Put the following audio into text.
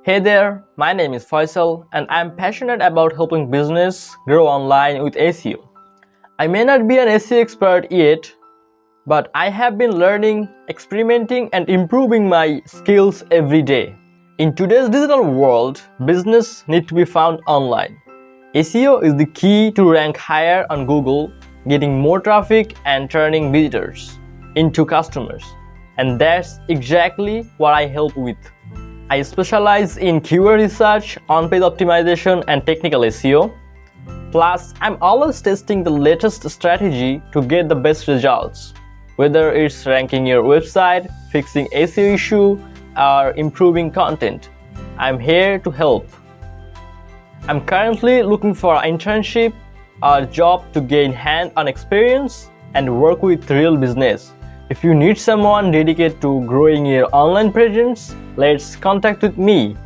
Hey there, my name is Foysal and I'm passionate about helping business grow online with SEO. I may not be an SEO expert yet, but I have been learning, experimenting and improving my skills every day. In today's digital world, business needs to be found online. SEO is the key to rank higher on Google, getting more traffic and turning visitors into customers. And that's exactly what I help with. I specialize in keyword research, on-page optimization and technical SEO. Plus, I'm always testing the latest strategy to get the best results. Whether it's ranking your website, fixing SEO issue, or improving content, I'm here to help. I'm currently looking for an internship or job to gain hands-on experience and work with real business. If you need someone dedicated to growing your online presence, let's contact with me.